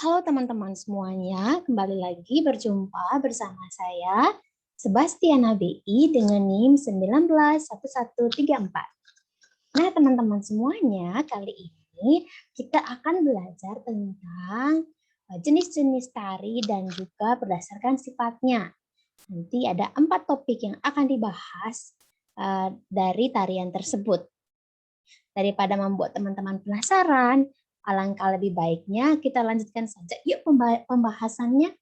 Halo teman-teman semuanya, kembali lagi berjumpa bersama saya Sebastiana BI dengan NIM 191134. Nah, teman-teman semuanya, kali ini kita akan belajar tentang jenis-jenis tari dan juga berdasarkan sifatnya. Nanti ada 4 topik yang akan dibahas dari tarian tersebut. Daripada membuat teman-teman penasaran, alangkah lebih baiknya kita lanjutkan saja yuk pembahasannya.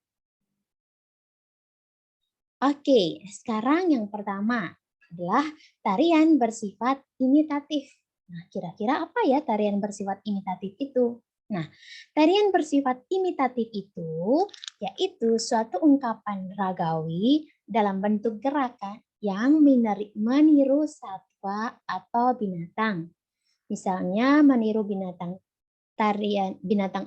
Oke, sekarang yang pertama adalah tarian bersifat imitatif. Nah, kira-kira apa ya tarian bersifat imitatif itu? Nah, tarian bersifat imitatif itu yaitu suatu ungkapan ragawi dalam bentuk gerakan yang meniru satwa atau binatang. Misalnya meniru binatang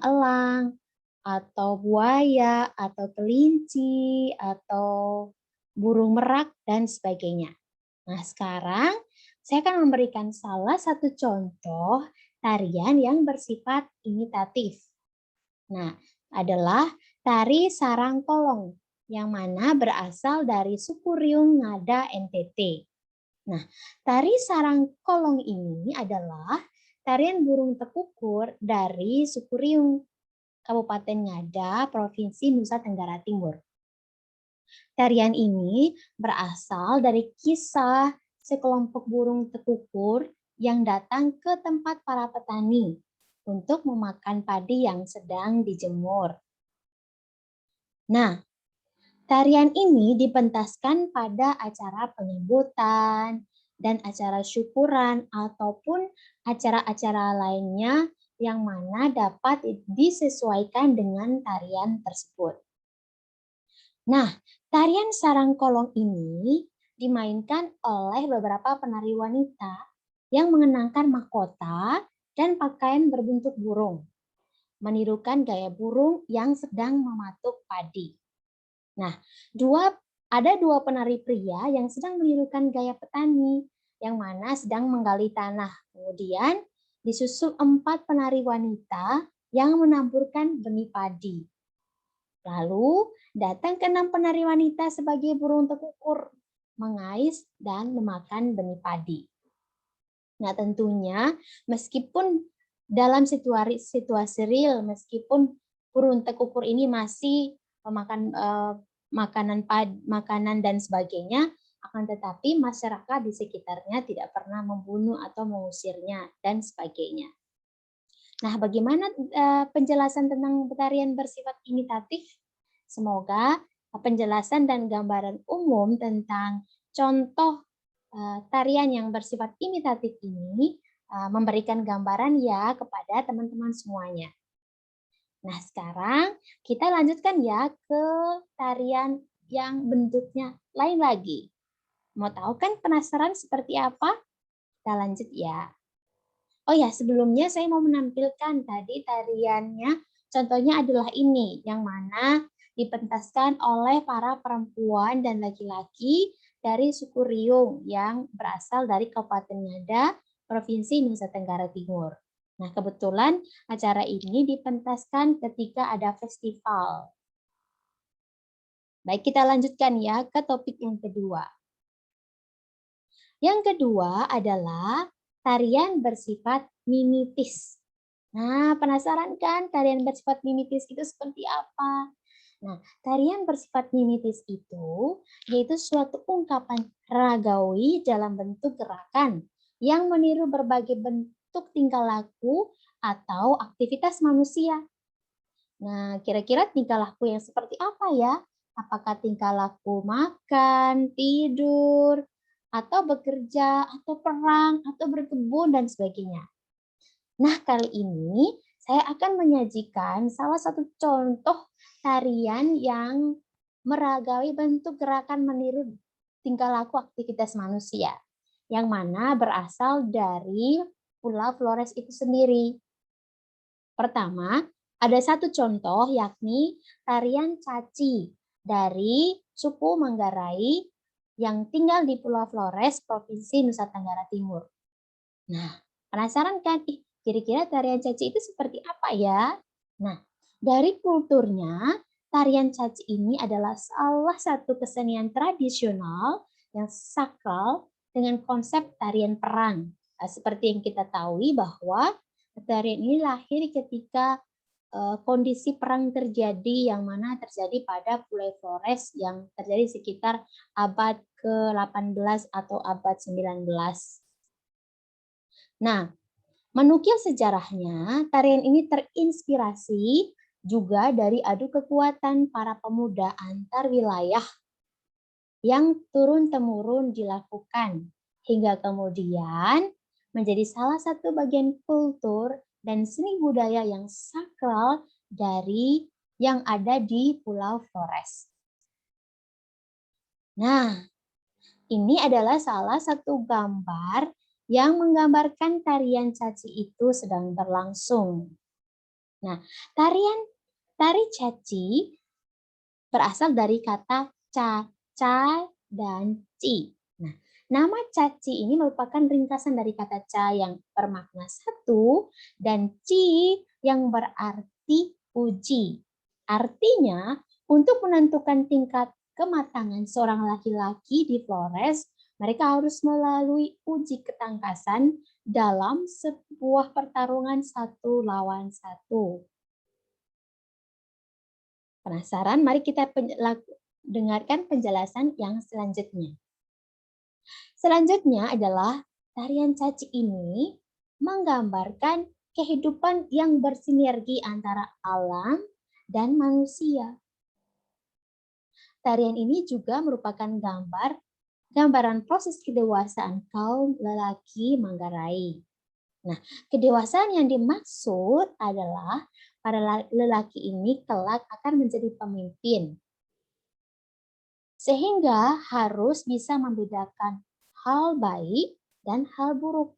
elang, atau buaya, atau kelinci, atau burung merak, dan sebagainya. Nah, sekarang saya akan memberikan salah satu contoh tarian yang bersifat imitatif. Nah, adalah tari sarang kolong, yang mana berasal dari suku Riung Ngada NTT. Nah, tari sarang kolong ini adalah tarian burung tekukur dari suku Riung, Kabupaten Ngada, Provinsi Nusa Tenggara Timur. Tarian ini berasal dari kisah sekelompok burung tekukur yang datang ke tempat para petani untuk memakan padi yang sedang dijemur. Nah, tarian ini dipentaskan pada acara penyambutan dan acara syukuran ataupun acara-acara lainnya yang mana dapat disesuaikan dengan tarian tersebut. Nah, tarian sarang kolong ini dimainkan oleh beberapa penari wanita yang mengenakan mahkota dan pakaian berbentuk burung, menirukan gaya burung yang sedang mematuk padi. Nah, ada dua penari pria yang sedang menirukan gaya petani, yang mana sedang menggali tanah. Kemudian disusul 4 penari wanita yang menaburkan benih padi. Lalu datang ke 6 penari wanita sebagai burung tekukur, mengais dan memakan benih padi. Nah, tentunya meskipun dalam situasi real, meskipun burung tekukur ini masih memakan makanan dan sebagainya, akan tetapi masyarakat di sekitarnya tidak pernah membunuh atau mengusirnya dan sebagainya. Nah, bagaimana penjelasan tentang tarian bersifat imitatif? Semoga penjelasan dan gambaran umum tentang contoh tarian yang bersifat imitatif ini memberikan gambaran ya kepada teman-teman semuanya. Nah, sekarang kita lanjutkan ya ke tarian yang bentuknya lain lagi. Mau tahu kan penasaran seperti apa? Kita lanjut ya. Oh ya, sebelumnya saya mau menampilkan tadi tariannya. Contohnya adalah ini, yang mana dipentaskan oleh para perempuan dan laki-laki dari suku Riung yang berasal dari Kabupaten Ngada, Provinsi Nusa Tenggara Timur. Nah, kebetulan acara ini dipentaskan ketika ada festival. Baik, kita lanjutkan ya ke topik yang kedua. Yang kedua adalah tarian bersifat mimitis. Nah, penasaran kan tarian bersifat mimitis itu seperti apa? Nah, tarian bersifat mimitis itu yaitu suatu ungkapan ragawi dalam bentuk gerakan yang meniru berbagai bentuk tingkah laku atau aktivitas manusia. Nah, kira-kira tingkah laku yang seperti apa ya? Apakah tingkah laku makan, tidur, atau bekerja, atau perang, atau berkebun, dan sebagainya. Nah, kali ini saya akan menyajikan salah satu contoh tarian yang meragawi bentuk gerakan meniru tingkah laku aktivitas manusia, yang mana berasal dari Pulau Flores itu sendiri. Pertama, ada satu contoh yakni tarian caci dari suku Manggarai yang tinggal di Pulau Flores, Provinsi Nusa Tenggara Timur. Nah, penasaran kan? Kira-kira tarian caci itu seperti apa ya? Nah, Dari kulturnya, tarian caci ini adalah salah satu kesenian tradisional yang sakral dengan konsep tarian perang. Seperti yang kita tahu bahwa tarian ini lahir ketika kondisi perang terjadi yang mana terjadi pada Pulau Flores yang terjadi sekitar abad ke-18 atau abad 19. Nah, menukil sejarahnya, tarian ini terinspirasi juga dari adu kekuatan para pemuda antar wilayah yang turun-temurun dilakukan hingga kemudian menjadi salah satu bagian kultur dan seni budaya yang sakral dari yang ada di Pulau Flores. Nah, ini adalah salah satu gambar yang menggambarkan tarian caci itu sedang berlangsung. Nah, tari caci berasal dari kata ca dan ci. Nah, nama caci ini merupakan ringkasan dari kata ca yang bermakna satu dan ci yang berarti uji. Artinya, untuk menentukan tingkat kematangan seorang laki-laki di Flores, mereka harus melalui uji ketangkasan dalam sebuah pertarungan satu lawan satu. Penasaran? Mari kita dengarkan penjelasan yang selanjutnya. Selanjutnya adalah tarian caci ini menggambarkan kehidupan yang bersinergi antara alam dan manusia. Tarian ini juga merupakan gambaran proses kedewasaan kaum lelaki Manggarai. Nah, kedewasaan yang dimaksud adalah para lelaki ini kelak akan menjadi pemimpin. Sehingga harus bisa membedakan hal baik dan hal buruk.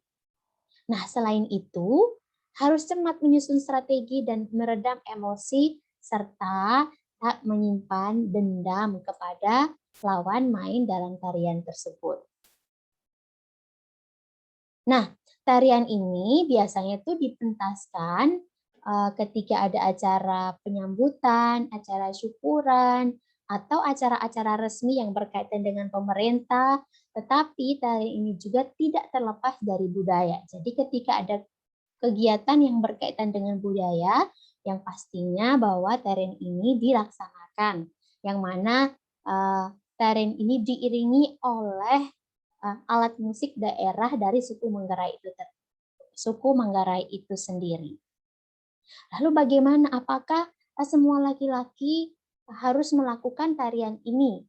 Nah, selain itu, harus cermat menyusun strategi dan meredam emosi serta tak menyimpan dendam kepada lawan main dalam tarian tersebut. Nah, tarian ini biasanya itu dipentaskan ketika ada acara penyambutan, acara syukuran, atau acara-acara resmi yang berkaitan dengan pemerintah, tetapi tarian ini juga tidak terlepas dari budaya. Jadi ketika ada kegiatan yang berkaitan dengan budaya, yang pastinya bahwa tarian ini dilaksanakan, yang mana tarian ini diiringi oleh alat musik daerah dari suku Manggarai itu sendiri. Lalu bagaimana? Apakah semua laki-laki harus melakukan tarian ini?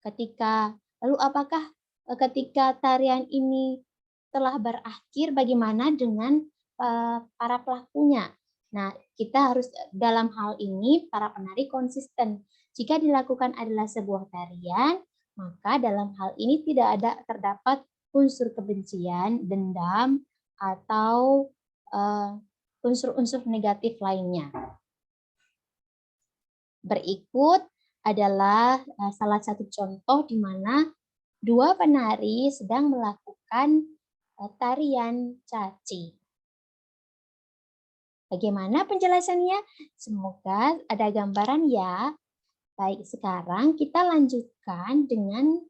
Lalu apakah ketika tarian ini telah berakhir, bagaimana dengan para pelakunya? Nah, kita harus dalam hal ini para penari konsisten. Jika dilakukan adalah sebuah tarian, maka dalam hal ini tidak ada terdapat unsur kebencian, dendam, atau unsur-unsur negatif lainnya. Berikut adalah salah satu contoh di mana dua penari sedang melakukan tarian caci. Bagaimana penjelasannya? Semoga ada gambaran ya. Baik, sekarang kita lanjutkan dengan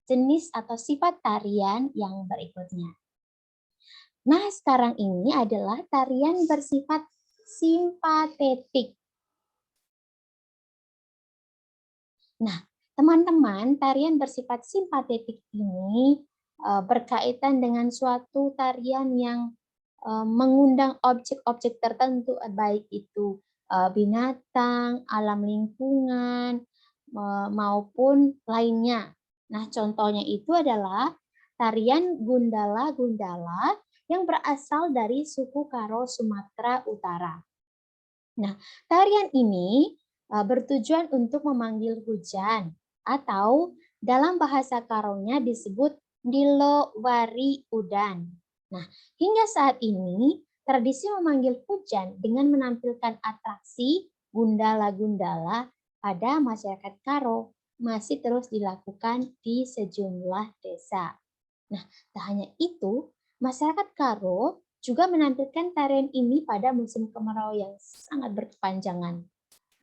jenis atau sifat tarian yang berikutnya. Nah, sekarang ini adalah tarian bersifat simpatetik. Nah, teman-teman, tarian bersifat simpatetik ini berkaitan dengan suatu tarian yang mengundang objek-objek tertentu, baik itu binatang, alam lingkungan, maupun lainnya. Nah, contohnya itu adalah tarian Gundala-Gundala yang berasal dari suku Karo Sumatera Utara. Nah, tarian ini bertujuan untuk memanggil hujan atau dalam bahasa Karonya disebut Dilo Wari Udan. Nah, hingga saat ini tradisi memanggil hujan dengan menampilkan atraksi gundala-gundala pada masyarakat Karo masih terus dilakukan di sejumlah desa. Nah, tak hanya itu, masyarakat Karo juga menampilkan tarian ini pada musim kemarau yang sangat berkepanjangan.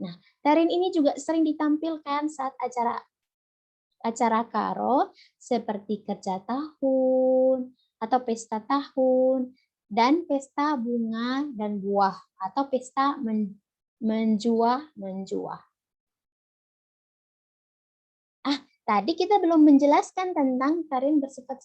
Nah, tarian ini juga sering ditampilkan saat acara karo seperti kerja tahun atau pesta tahun dan pesta bunga dan buah atau pesta menjuah. Tadi kita belum menjelaskan tentang tarian bersifat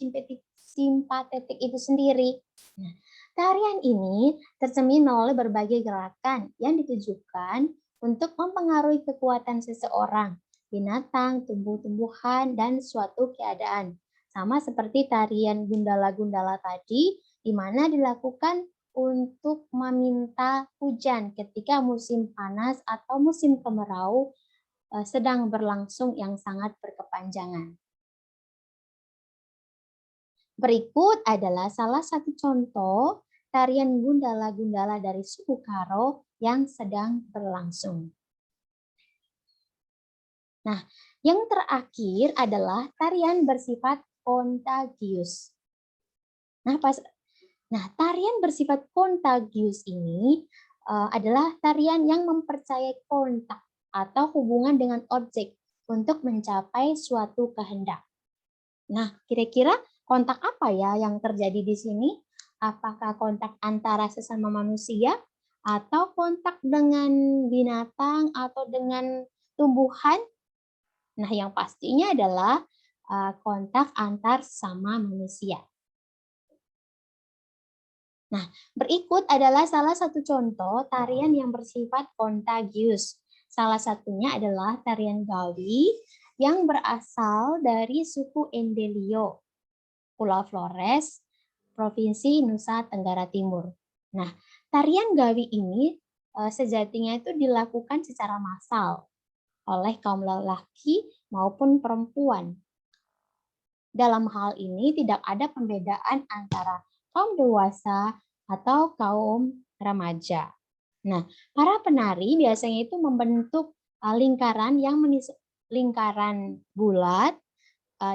simpatetik itu sendiri. Nah, tarian ini tercermin oleh berbagai gerakan yang ditujukan untuk mempengaruhi kekuatan seseorang, binatang, tumbuh-tumbuhan, dan suatu keadaan. Sama seperti tarian gundala-gundala tadi, di mana dilakukan untuk meminta hujan ketika musim panas atau musim kemarau sedang berlangsung yang sangat berkepanjangan. Berikut adalah salah satu contoh tarian gundala-gundala dari suku Karo yang sedang berlangsung. Nah, yang terakhir adalah tarian bersifat kontagius. Nah, tarian bersifat kontagius ini adalah tarian yang mempercayai kontak atau hubungan dengan objek untuk mencapai suatu kehendak. Nah, kira-kira kontak apa ya yang terjadi di sini? Apakah kontak antara sesama manusia atau kontak dengan binatang atau dengan tumbuhan? Nah, yang pastinya adalah kontak antar sesama manusia. Nah, berikut adalah salah satu contoh tarian yang bersifat kontagius. Salah satunya adalah tarian Gawi yang berasal dari suku Endelio, Pulau Flores, Provinsi Nusa Tenggara Timur. Nah, tarian Gawi ini sejatinya itu dilakukan secara massal oleh kaum lelaki maupun perempuan. Dalam hal ini tidak ada pembedaan antara kaum dewasa atau kaum remaja. Nah, para penari biasanya itu membentuk lingkaran lingkaran bulat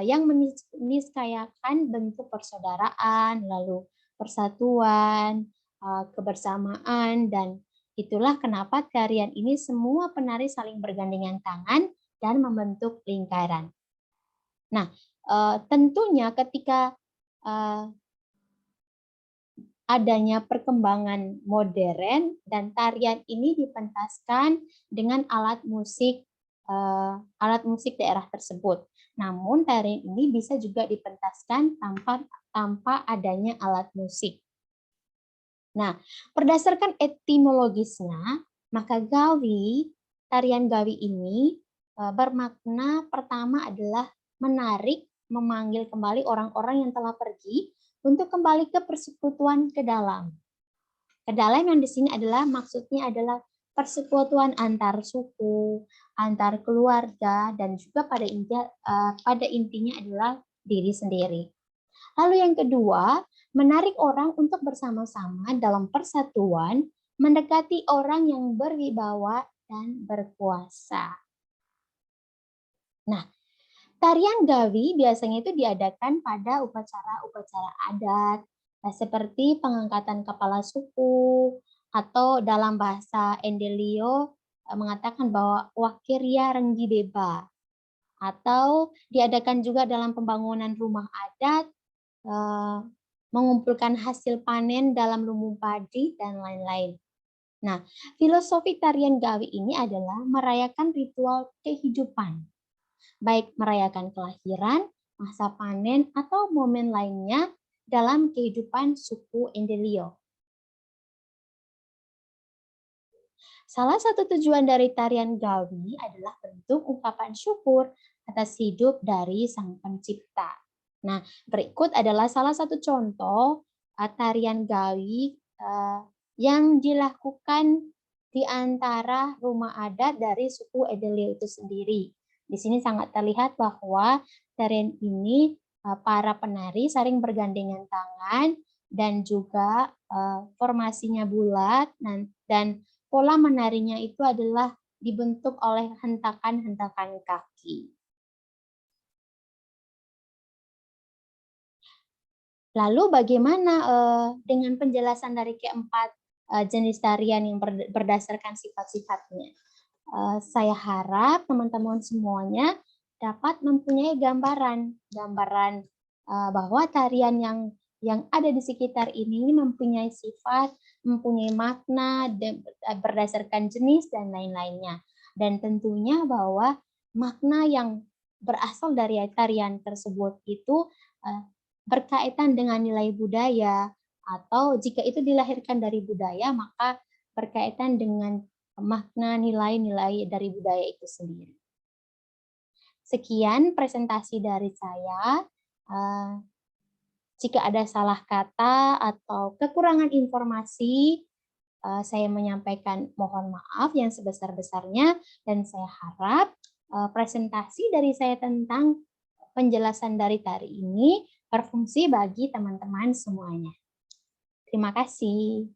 yang meniskayakan bentuk persaudaraan, lalu persatuan, kebersamaan, dan itulah kenapa tarian ini semua penari saling bergandengan tangan dan membentuk lingkaran. Nah, tentunya ketika adanya perkembangan modern dan tarian ini dipentaskan dengan alat musik daerah tersebut. Namun tarian ini bisa juga dipentaskan tanpa adanya alat musik. Nah, berdasarkan etimologisnya, maka tarian Gawi ini bermakna pertama adalah menarik, memanggil kembali orang-orang yang telah pergi untuk kembali ke persekutuan ke dalam. Ke dalam yang di sini maksudnya adalah persekutuan antar suku, antar keluarga, dan juga pada intinya adalah diri sendiri. Lalu yang kedua, menarik orang untuk bersama-sama dalam persatuan, mendekati orang yang berwibawa dan berkuasa. Nah, tarian Gawi biasanya itu diadakan pada upacara-upacara adat, seperti pengangkatan kepala suku, atau dalam bahasa Endelio mengatakan bahwa Wakirya Renggi Beba, atau diadakan juga dalam pembangunan rumah adat, mengumpulkan hasil panen dalam lumbung padi, dan lain-lain. Nah, filosofi tarian Gawi ini adalah merayakan ritual kehidupan, baik merayakan kelahiran, masa panen, atau momen lainnya dalam kehidupan suku Endelio. Salah satu tujuan dari tarian Gawi adalah bentuk ungkapan syukur atas hidup dari Sang Pencipta. Nah, berikut adalah salah satu contoh tarian Gawi yang dilakukan di antara rumah adat dari suku Endelio itu sendiri. Di sini sangat terlihat bahwa tarian ini para penari saling bergandengan tangan dan juga formasinya bulat dan pola menarinya itu adalah dibentuk oleh hentakan-hentakan kaki. Lalu bagaimana dengan penjelasan dari keempat jenis tarian yang berdasarkan sifat-sifatnya? Saya harap teman-teman semuanya dapat mempunyai gambaran bahwa tarian yang ada di sekitar ini mempunyai sifat, mempunyai makna berdasarkan jenis dan lain-lainnya. Dan tentunya bahwa makna yang berasal dari tarian tersebut itu berkaitan dengan nilai budaya, atau jika itu dilahirkan dari budaya, maka berkaitan dengan makna nilai-nilai dari budaya itu sendiri. Sekian presentasi dari saya. Jika ada salah kata atau kekurangan informasi, saya menyampaikan mohon maaf yang sebesar-besarnya, dan saya harap presentasi dari saya tentang penjelasan dari tari ini berfungsi bagi teman-teman semuanya. Terima kasih.